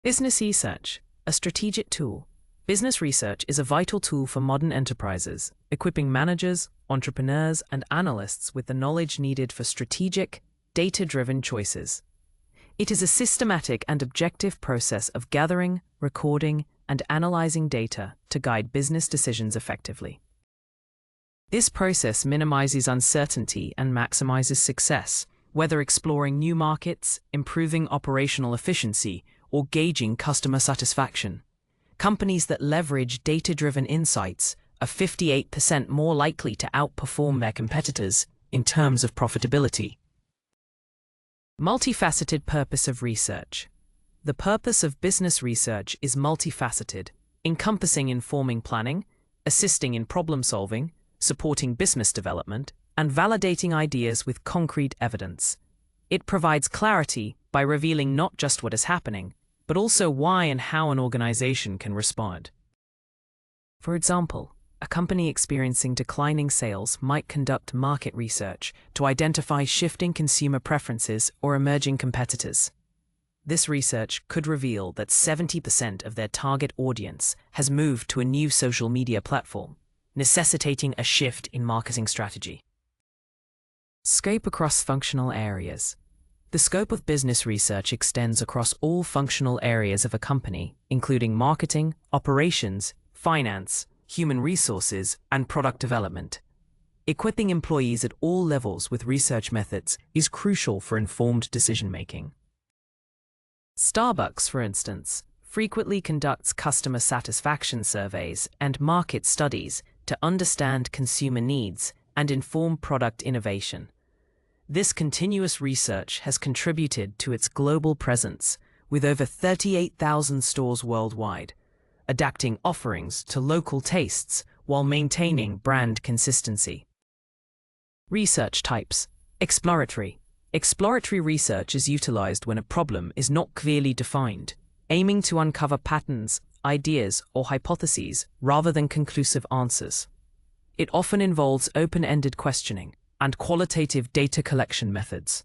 Business research, a strategic tool. Business research is a vital tool for modern enterprises, equipping managers, entrepreneurs, and analysts with the knowledge needed for strategic, data-driven choices. It is a systematic and objective process of gathering, recording, and analyzing data to guide business decisions effectively. This process minimizes uncertainty and maximizes success, whether exploring new markets, improving operational efficiency, or gauging customer satisfaction. Companies that leverage data-driven insights are 58% more likely to outperform their competitors in terms of profitability. Multifaceted purpose of research. The purpose of business research is multifaceted, encompassing informing planning, assisting in problem-solving, supporting business development, and validating ideas with concrete evidence. It provides clarity by revealing not just what is happening, but also why and how an organization can respond. For example, a company experiencing declining sales might conduct market research to identify shifting consumer preferences or emerging competitors. This research could reveal that 70% of their target audience has moved to a new social media platform, necessitating a shift in marketing strategy. Scope across functional areas. The scope of business research extends across all functional areas of a company, including marketing, operations, finance, human resources, and product development. Equipping employees at all levels with research methods is crucial for informed decision-making. Starbucks, for instance, frequently conducts customer satisfaction surveys and market studies to understand consumer needs and inform product innovation. This continuous research has contributed to its global presence, with over 38,000 stores worldwide, adapting offerings to local tastes while maintaining brand consistency. Research types. Exploratory. Exploratory research is utilized when a problem is not clearly defined, aiming to uncover patterns, ideas, or hypotheses rather than conclusive answers. It often involves open-ended questioning and qualitative data collection methods.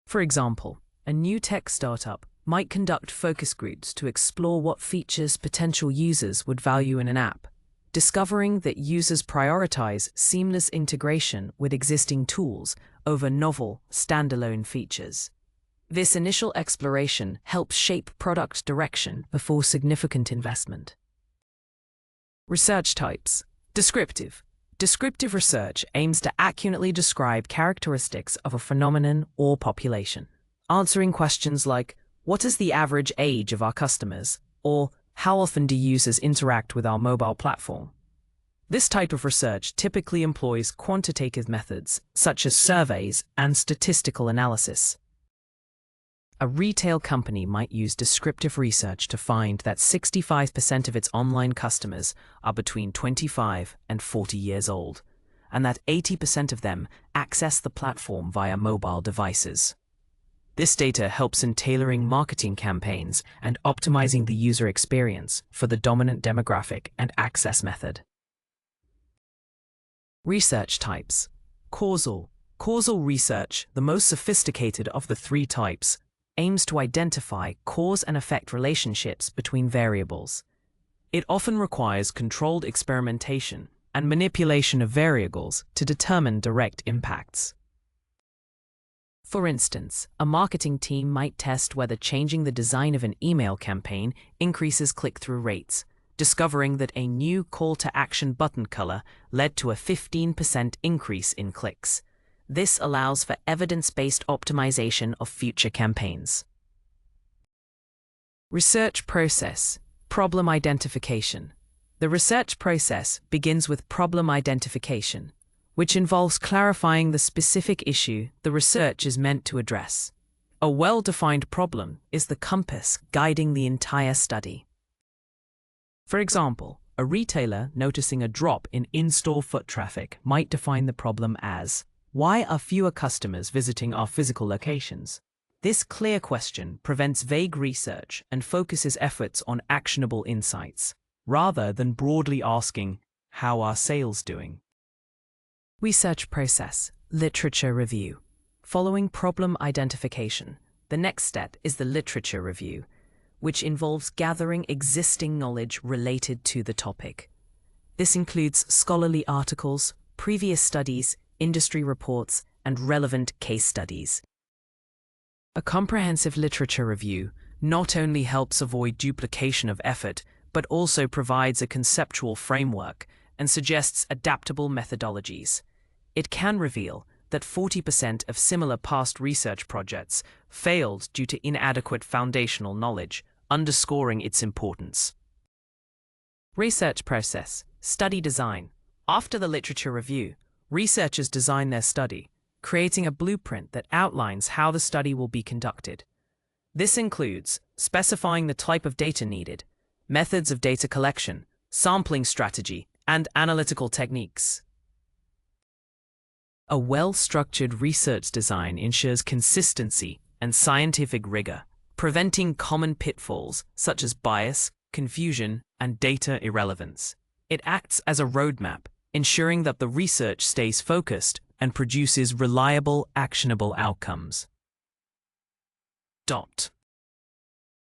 For example, a new tech startup might conduct focus groups to explore what features potential users would value in an app, discovering that users prioritize seamless integration with existing tools over novel, standalone features. This initial exploration helps shape product direction before significant investment. Research types. Descriptive. Descriptive research aims to accurately describe characteristics of a phenomenon or population, answering questions like, what is the average age of our customers? Or, how often do users interact with our mobile platform? This type of research typically employs quantitative methods, such as surveys and statistical analysis. A retail company might use descriptive research to find that 65% of its online customers are between 25 and 40 years old, and that 80% of them access the platform via mobile devices. This data helps in tailoring marketing campaigns and optimizing the user experience for the dominant demographic and access method. Research types. Causal. Causal research, the most sophisticated of the three types, aims to identify cause and effect relationships between variables. It often requires controlled experimentation and manipulation of variables to determine direct impacts. For instance, a marketing team might test whether changing the design of an email campaign increases click-through rates, discovering that a new call-to-action button color led to a 15% increase in clicks. This allows for evidence-based optimization of future campaigns. Research process. Problem identification. The research process begins with problem identification, which involves clarifying the specific issue the research is meant to address. A well-defined problem is the compass guiding the entire study. For example, a retailer noticing a drop in in-store foot traffic might define the problem as, why are fewer customers visiting our physical locations? This clear question prevents vague research and focuses efforts on actionable insights, rather than broadly asking, how are sales doing? Research process. Literature review. Following problem identification, The next step is the literature review, which involves gathering existing knowledge related to the topic. This includes scholarly articles, previous studies, industry reports, and relevant case studies. A comprehensive literature review not only helps avoid duplication of effort, but also provides a conceptual framework and suggests adaptable methodologies. It can reveal that 40% of similar past research projects failed due to inadequate foundational knowledge, underscoring its importance. Research process, study design. After the literature review, researchers design their study, creating a blueprint that outlines how the study will be conducted. This includes specifying the type of data needed, methods of data collection, sampling strategy, and analytical techniques. A well-structured research design ensures consistency and scientific rigor, preventing common pitfalls such as bias, confusion, and data irrelevance. It acts as a roadmap, ensuring that the research stays focused and produces reliable, actionable outcomes.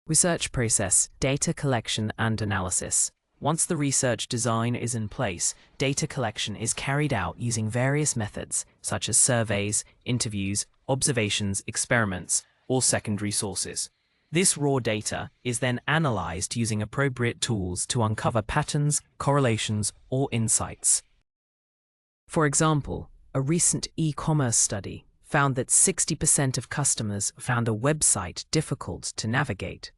Research process, data collection and analysis. Once the research design is in place, data collection is carried out using various methods, such as surveys, interviews, observations, experiments, or secondary sources. This raw data is then analyzed using appropriate tools to uncover patterns, correlations, or insights. For example, a recent e-commerce study found that 60% of customers found a website difficult to navigate,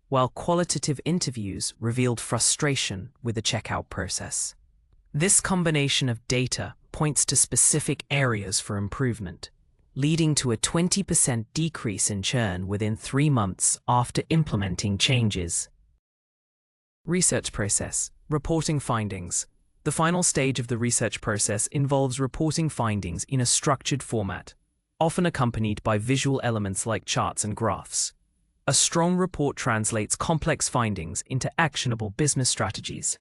while qualitative interviews revealed frustration with the checkout process. This combination of data points to specific areas for improvement, leading to a 20% decrease in churn within 3 months after implementing changes. Research process, reporting findings. The final stage of the research process involves reporting findings in a structured format, often accompanied by visual elements like charts and graphs. A strong report translates complex findings into actionable business strategies.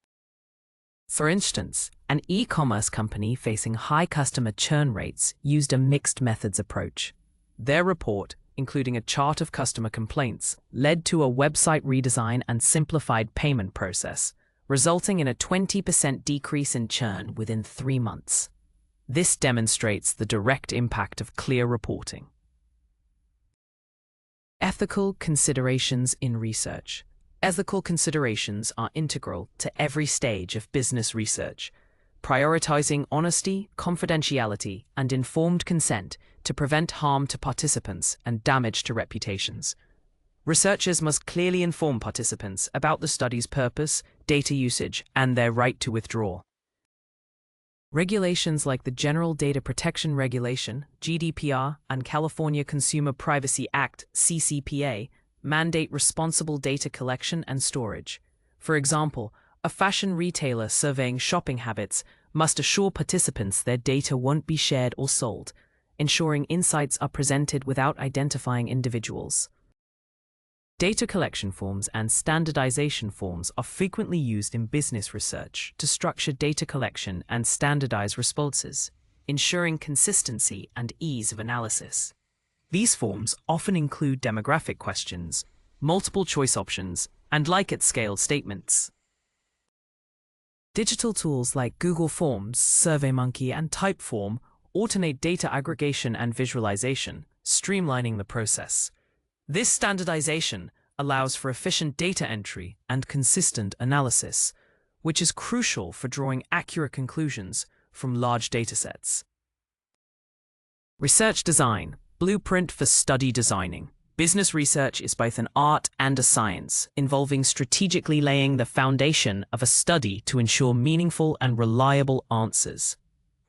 For instance, an e-commerce company facing high customer churn rates used a mixed methods approach. Their report, including a chart of customer complaints, led to a website redesign and simplified payment process, resulting in a 20% decrease in churn within 3 months. This demonstrates the direct impact of clear reporting. Ethical considerations in research. Ethical considerations are integral to every stage of business research, prioritizing honesty, confidentiality, and informed consent to prevent harm to participants and damage to reputations. Researchers must clearly inform participants about the study's purpose, data usage, and their right to withdraw. Regulations like the General Data Protection Regulation, GDPR, and California Consumer Privacy Act, CCPA, mandate responsible data collection and storage. For example, a fashion retailer surveying shopping habits must assure participants their data won't be shared or sold, ensuring insights are presented without identifying individuals. Data collection forms and standardization forms are frequently used in business research to structure data collection and standardize responses, ensuring consistency and ease of analysis. These forms often include demographic questions, multiple choice options, and like-at-scale statements. Digital tools like Google Forms, SurveyMonkey, and Typeform automate data aggregation and visualization, streamlining the process. This standardization allows for efficient data entry and consistent analysis, which is crucial for drawing accurate conclusions from large datasets. Research design, blueprint for study designing. Business research is both an art and a science, involving strategically laying the foundation of a study to ensure meaningful and reliable answers.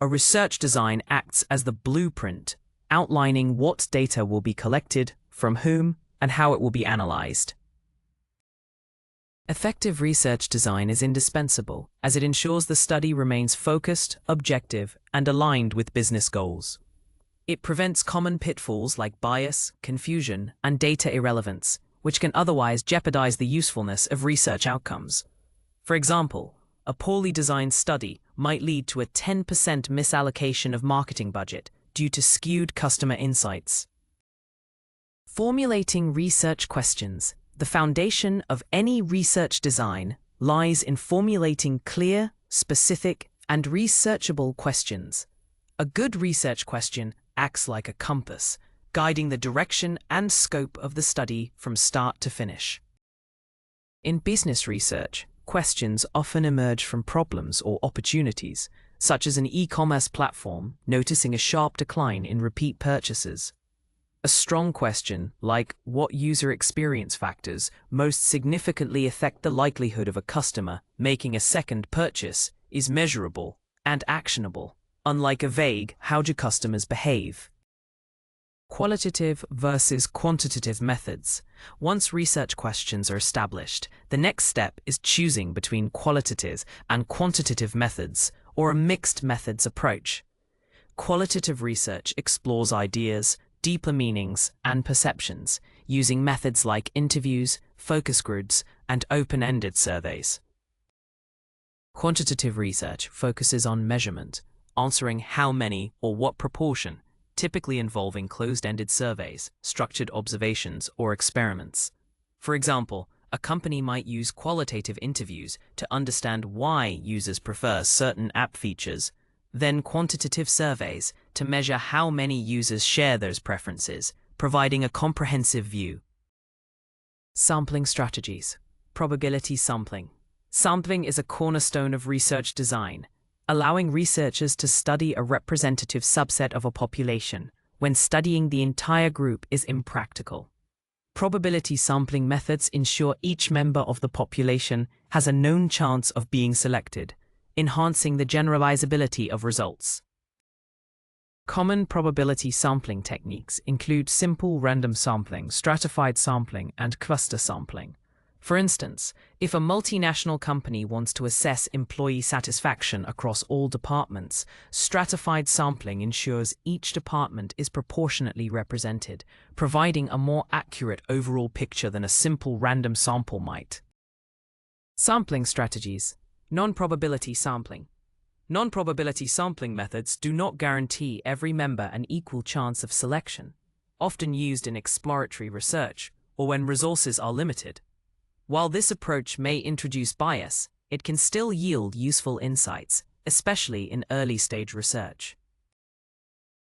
A research design acts as the blueprint, outlining what data will be collected, from whom, and how it will be analyzed. Effective research design is indispensable, as it ensures the study remains focused, objective, and aligned with business goals. It prevents common pitfalls like bias, confusion, and data irrelevance, which can otherwise jeopardize the usefulness of research outcomes. For example, a poorly designed study might lead to a 10% misallocation of marketing budget due to skewed customer insights. Formulating research questions. The foundation of any research design lies in formulating clear, specific, and researchable questions. A good research question acts like a compass, guiding the direction and scope of the study from start to finish. In business research, questions often emerge from problems or opportunities, such as an e-commerce platform noticing a sharp decline in repeat purchases. A strong question, like what user experience factors most significantly affect the likelihood of a customer making a second purchase, is measurable and actionable, unlike a vague how do customers behave. Qualitative versus quantitative methods. Once research questions are established, the next step is choosing between qualitative and quantitative methods, or a mixed methods approach. Qualitative research explores ideas, deeper meanings, and perceptions, using methods like interviews, focus groups, and open-ended surveys. Quantitative research focuses on measurement, answering how many or what proportion, typically involving closed-ended surveys, structured observations, or experiments. For example, a company might use qualitative interviews to understand why users prefer certain app features, then quantitative surveys to measure how many users share those preferences, providing a comprehensive view. Sampling strategies. Probability sampling. Sampling is a cornerstone of research design, allowing researchers to study a representative subset of a population when studying the entire group is impractical. Probability sampling methods ensure each member of the population has a known chance of being selected, enhancing the generalizability of results. Common probability sampling techniques include simple random sampling, stratified sampling, and cluster sampling. For instance, if a multinational company wants to assess employee satisfaction across all departments, stratified sampling ensures each department is proportionately represented, providing a more accurate overall picture than a simple random sample might. Sampling strategies. Non-probability sampling. Non-probability sampling methods do not guarantee every member an equal chance of selection, often used in exploratory research or when resources are limited. While this approach may introduce bias, it can still yield useful insights, especially in early-stage research.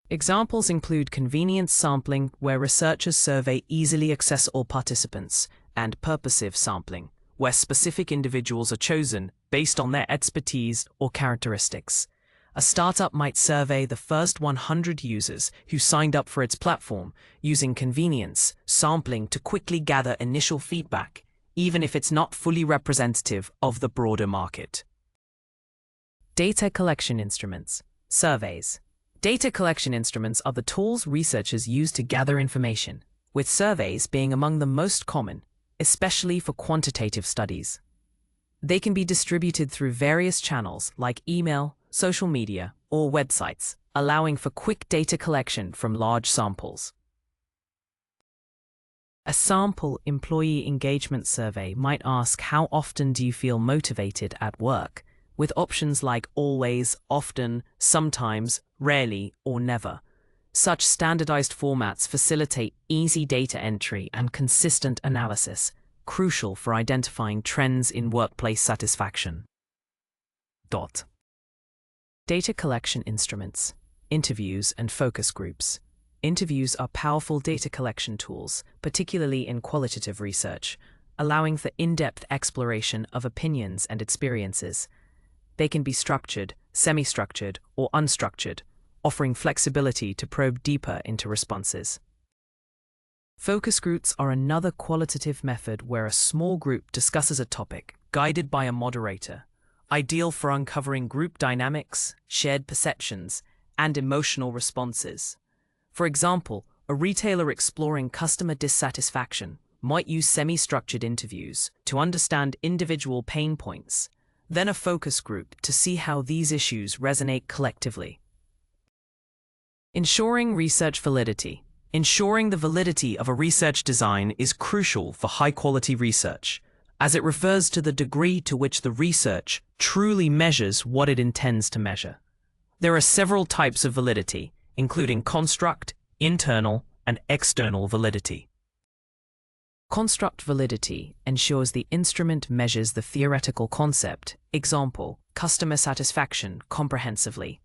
Examples include convenience sampling, where researchers survey easily accessible participants, and purposive sampling, where specific individuals are chosen based on their expertise or characteristics. A startup might survey the first 100 users who signed up for its platform, using convenience sampling to quickly gather initial feedback, even if it's not fully representative of the broader market. Data collection instruments. Surveys. Data collection instruments are the tools researchers use to gather information, with surveys being among the most common, especially for quantitative studies. They can be distributed through various channels like email, social media, or websites, allowing for quick data collection from large samples. A sample employee engagement survey might ask how often do you feel motivated at work, with options like always, often, sometimes, rarely, or never. Such standardized formats facilitate easy data entry and consistent analysis, crucial for identifying trends in workplace satisfaction. Data collection instruments, interviews, and focus groups. Interviews are powerful data collection tools, particularly in qualitative research, allowing for in-depth exploration of opinions and experiences. They can be structured, semi-structured, or unstructured, offering flexibility to probe deeper into responses. Focus groups are another qualitative method where a small group discusses a topic, guided by a moderator, ideal for uncovering group dynamics, shared perceptions, and emotional responses. For example, a retailer exploring customer dissatisfaction might use semi-structured interviews to understand individual pain points, then a focus group to see how these issues resonate collectively. Ensuring research validity. Ensuring the validity of a research design is crucial for high-quality research, as it refers to the degree to which the research truly measures what it intends to measure. There are several types of validity, including construct, internal, and external validity. Construct validity ensures the instrument measures the theoretical concept, example, customer satisfaction, comprehensively.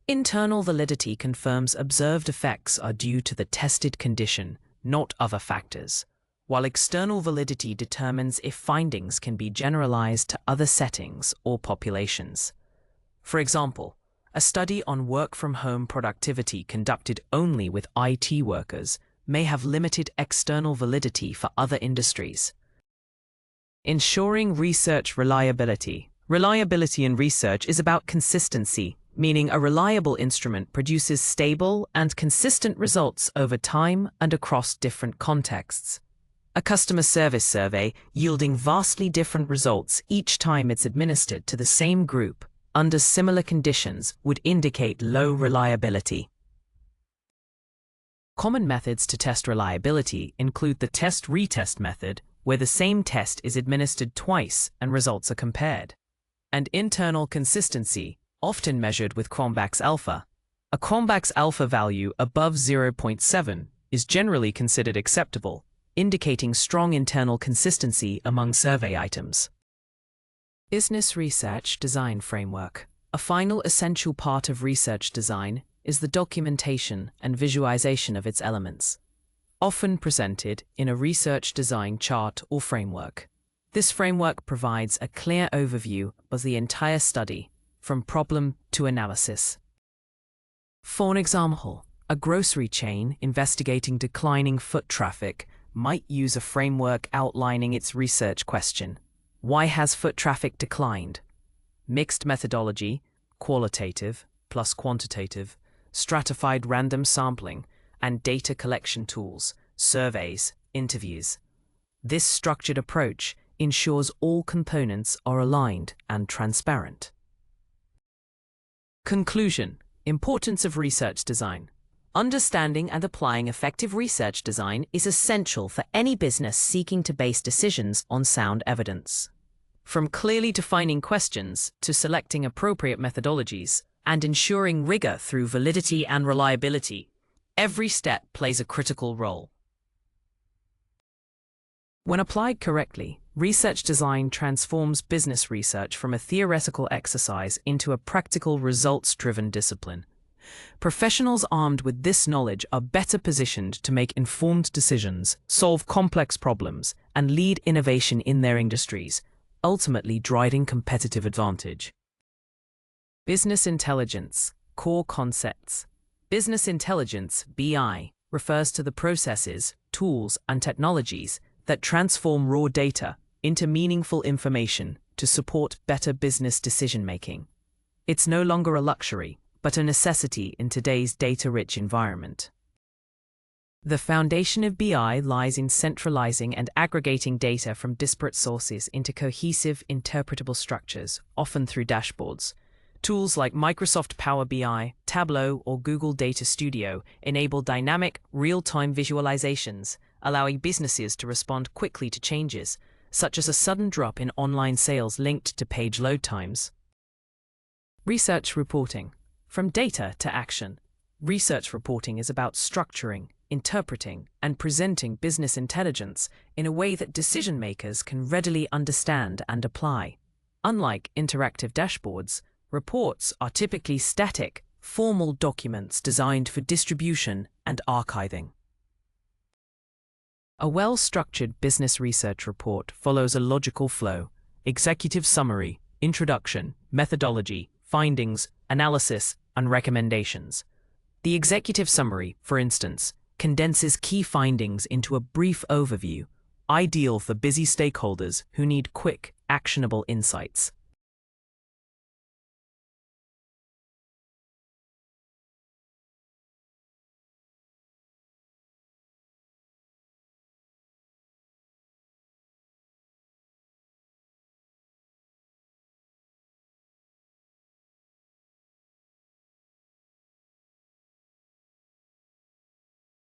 Internal validity confirms observed effects are due to the tested condition, not other factors, while external validity determines if findings can be generalized to other settings or populations. For example, a study on work-from-home productivity conducted only with IT workers may have limited external validity for other industries. Ensuring research reliability. Reliability in research is about consistency, meaning a reliable instrument produces stable and consistent results over time and across different contexts. A customer service survey yielding vastly different results each time it's administered to the same group under similar conditions would indicate low reliability. Common methods to test reliability include the test-retest method, where the same test is administered twice and results are compared, and internal consistency, often measured with Cronbach's alpha. A Cronbach's alpha value above 0.7 is generally considered acceptable, indicating strong internal consistency among survey items. Business Research Design Framework. A final essential part of research design is the documentation and visualization of its elements, often presented in a research design chart or framework. This framework provides a clear overview of the entire study, from problem to analysis. For an example, a grocery chain investigating declining foot traffic might use a framework outlining its research question. Why has foot traffic declined? Mixed methodology, qualitative plus quantitative, stratified random sampling, and data collection tools, surveys, interviews. This structured approach ensures all components are aligned and transparent. Conclusion: importance of research design. Understanding and applying effective research design is essential for any business seeking to base decisions on sound evidence. From clearly defining questions to selecting appropriate methodologies and ensuring rigor through validity and reliability, every step plays a critical role. When applied correctly, research design transforms business research from a theoretical exercise into a practical, results-driven discipline. Professionals armed with this knowledge are better positioned to make informed decisions, solve complex problems, and lead innovation in their industries, ultimately driving competitive advantage. Business intelligence, core concepts. Business intelligence, BI, refers to the processes, tools, and technologies that transform raw data into meaningful information to support better business decision-making. It's no longer a luxury, but a necessity in today's data-rich environment. The foundation of BI lies in centralizing and aggregating data from disparate sources into cohesive, interpretable structures, often through dashboards. Tools like Microsoft Power BI, Tableau, or Google Data Studio enable dynamic, real-time visualizations, allowing businesses to respond quickly to changes, such as a sudden drop in online sales linked to page load times. Research reporting. From data to action. Research reporting is about structuring, interpreting, and presenting business intelligence in a way that decision-makers can readily understand and apply. Unlike interactive dashboards, reports are typically static, formal documents designed for distribution and archiving. A well-structured business research report follows a logical flow: executive summary, introduction, methodology, findings, analysis, and recommendations. The executive summary, for instance, condenses key findings into a brief overview, ideal for busy stakeholders who need quick, actionable insights.